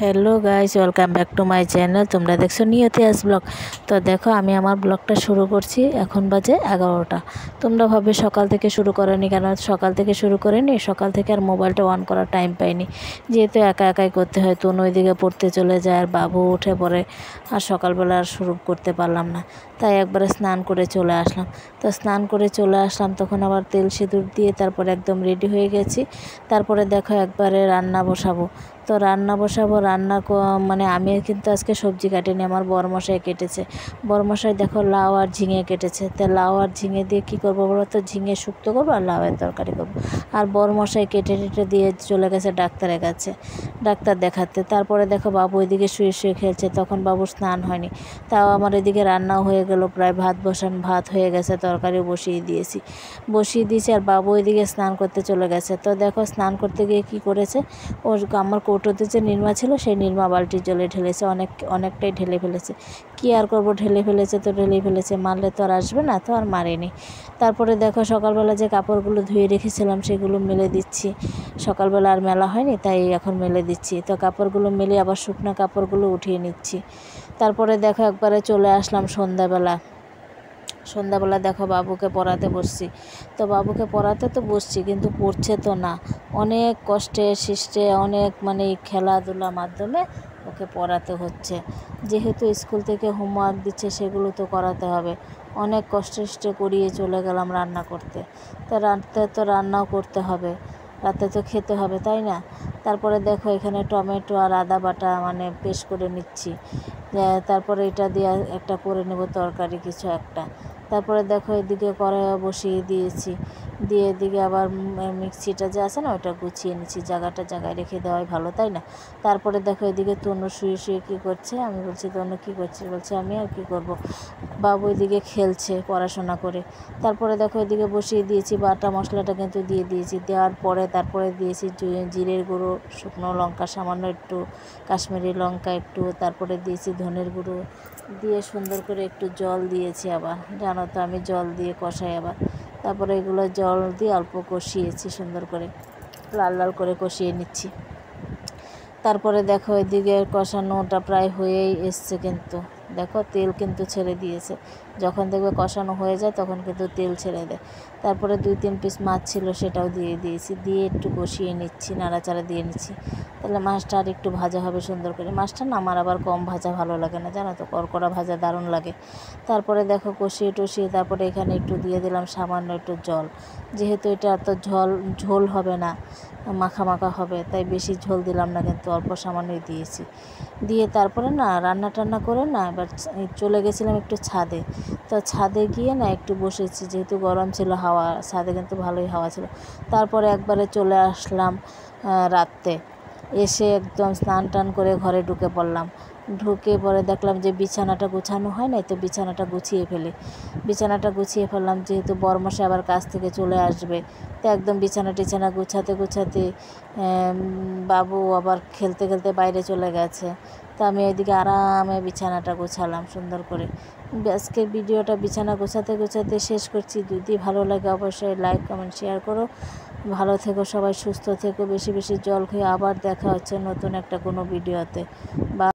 Hello guys, welcome back to my channel. তোমরা দেখছো নিয়তিয়াস blog. তো দেখো আমি আমার ব্লগটা শুরু করছি। এখন বাজে 11টা। তোমরা ভাবে সকাল থেকে শুরু করেনি কেন? সকাল থেকে শুরু করিনি, সকাল থেকে আর মোবাইলটা অন করার টাইম পাইনি, যেহেতু একা একাই করতে হয়। তো ওইদিকে পড়তে চলে যায় আর বাবু উঠে পড়ে, আর সকালবেলা আর শুরু করতে পারলাম না। তাই একবারে স্নান করে চলে আসলাম। তো স্নান করে চলে আসলাম, তখন আবার তেল সিঁদুর দিয়ে তারপরে একদম রেডি হয়ে গেছি। তারপরে দেখো একবারে রান্না বসাবো। তো রান্না বসাবো, মানে আমি কিন্তু আজকে সবজি কাটিনি, আমার বরমশাই কেটেছে। বরমশাই দেখো লাউ আর ঝিঙে কেটেছে। তো লাউ আর ঝিঙে দিয়ে কী করবো বলো তো? ঝিঙে শুক্তো করবো আর লাউয়ের তরকারি করবো। আর বরমশাই কেটে টেটে দিয়ে চলে গেছে ডাক্তারের কাছে, ডাক্তার দেখাতে। তারপরে দেখো বাবু এদিকে শুয়ে শুয়ে খেলছে, তখন বাবুর স্নান হয়নি। তাও আমার এদিকে রান্নাও হয়ে গেল, প্রায় ভাত হয়ে গেছে, তরকারিও বসিয়ে দিয়েছি। আর বাবু এদিকে স্নান করতে চলে গেছে। তো দেখো স্নান করতে গিয়ে কী করেছে, ওর আমার কৌটোতে যে নিরমা ছিল সেই নিরমা বালতির জলে ঢেলেছে, অনেকটাই ঢেলে ফেলেছে। কী আর করবো, ঢেলে ফেলেছে, মারলে তো আর আসবে না, তো আর মারিনি। তারপরে দেখো সকালবেলা যে কাপড়গুলো ধুয়ে রেখেছিলাম সেগুলো মেলে দিচ্ছি। সকালবেলা আর মেলা হয়নি, তাই এখন মেলে দিচ্ছি। তো কাপড়গুলো মেলে আবার শুকনো কাপড়গুলো উঠিয়ে নিচ্ছি। তারপরে দেখো একবারে চলে আসলাম সন্ধ্যাবেলা দেখো বাবুকে পড়াতে বসছি। তো বাবুকে পড়াতে তো বসছি, কিন্তু পড়ছে তো না। অনেক কষ্টে সৃষ্টে অনেক খেলাধুলার মাধ্যমে ওকে পড়াতে হচ্ছে, যেহেতু স্কুল থেকে হোমওয়ার্ক দিচ্ছে সেগুলো তো করাতে হবে। অনেক কষ্টে করিয়ে চলে গেলাম রান্না করতে। তো রাতে তো রান্নাও করতে হবে, রাতে তো খেতে হবে, তাই না? তারপরে দেখো এখানে টমেটো আর আদা বাটা পেস্ট করে নিচ্ছি। তারপরে এটা দিয়ে একটা করে নেব তরকারি কিছু একটা। তারপরে দেখো এদিকে কড়াই বসিয়ে দিয়েছি, দিয়ে এদিকে আবার মিক্সিটা যে আছে না ওটা গুছিয়ে নিচ্ছি, জায়গায় রেখে দেওয়াই ভালো, তাই না? তারপরে দেখো এদিকে তনু শুয়ে কী করছে। আমি বলছি তনু কী করছিস? বলছে আমি আর কী করব, বাবু এদিকে খেলছে পড়াশোনা করে। তারপরে দেখো এদিকে বসিয়ে দিয়েছি, বাটা মশলাটা কিন্তু দিয়ে দিয়েছি। দেওয়ার পরে তারপরে দিয়েছি জিরের গুঁড়ো, শুকনো লঙ্কা সামান্য একটু, কাশ্মীরি লঙ্কা একটু, তারপরে দিয়েছি ধনের গুঁড়ো দিয়ে সুন্দর করে একটু জল দিয়েছি। আবার জানো তো আমি জল দিয়ে কষাই আবার। তারপরে এগুলো জল দিয়ে অল্প কষিয়েছি, সুন্দর করে লাল করে কষিয়ে নিচ্ছি। তারপরে দেখো এদিকে কষানোটা প্রায় হয়েই এসছে, কিন্তু দেখো তেল কিন্তু ছেড়ে দিয়েছে। যখন দেখবে কষানো হয়ে যায় তখন কিন্তু তেল ছেড়ে দেয়। তারপরে 2-3 পিস মাছ ছিল সেটাও দিয়ে দিয়েছি, দিয়ে একটু কষিয়ে নিচ্ছি, নাড়াচাড়া দিয়ে নিচ্ছি। তাহলে মাছটা আর একটু ভাজা হবে সুন্দর করে। মাছটা না আমার আবার কম ভাজা ভালো লাগে না, জানো তো, কড়কড়া ভাজা দারুণ লাগে। তারপরে দেখো কষিয়ে তারপরে এখানে একটু দিয়ে দিলাম সামান্য একটু জল, যেহেতু এটা এত ঝোল হবে না, মাখা হবে, তাই বেশি ঝোল দিলাম না, কিন্তু অল্প সামান্যই দিয়েছি। দিয়ে তারপরে না রান্না টান্না করে না এবার চলে গেছিলাম একটু ছাদে। তো ছাদে গিয়ে না একটু বসেছি, যেহেতু গরম ছিল, হাওয়া ছাদে কিন্তু ভালোই হাওয়া ছিল। তারপরে একবারে চলে আসলাম রাত্রে, এসে একদম স্নান টান করে ঘরে ঢুকে পড়লাম। ঢুকে পরে দেখলাম যে বিছানাটা গোছানো হয় নাই, তো বিছানাটা গুছিয়ে ফেললাম, যেহেতু বরমশাই আবার কাজ থেকে চলে আসবে। তো একদম বিছানা টিছানা গুছাতে বাবু আবার খেলতে বাইরে চলে গেছে। তো আমি এদিকে আরামে বিছানাটা গোছালাম সুন্দর করে। আজকের ভিডিওটা বিছানা গোছাতে শেষ করছি। যদি ভালো লাগে অবশ্যই লাইক কমেন্ট শেয়ার করো। ভালো থেকো সবাই, সুস্থ থেকো, বেশি জল খেয়ে। আবার দেখা হচ্ছে নতুন একটা কোনো ভিডিওতে। বা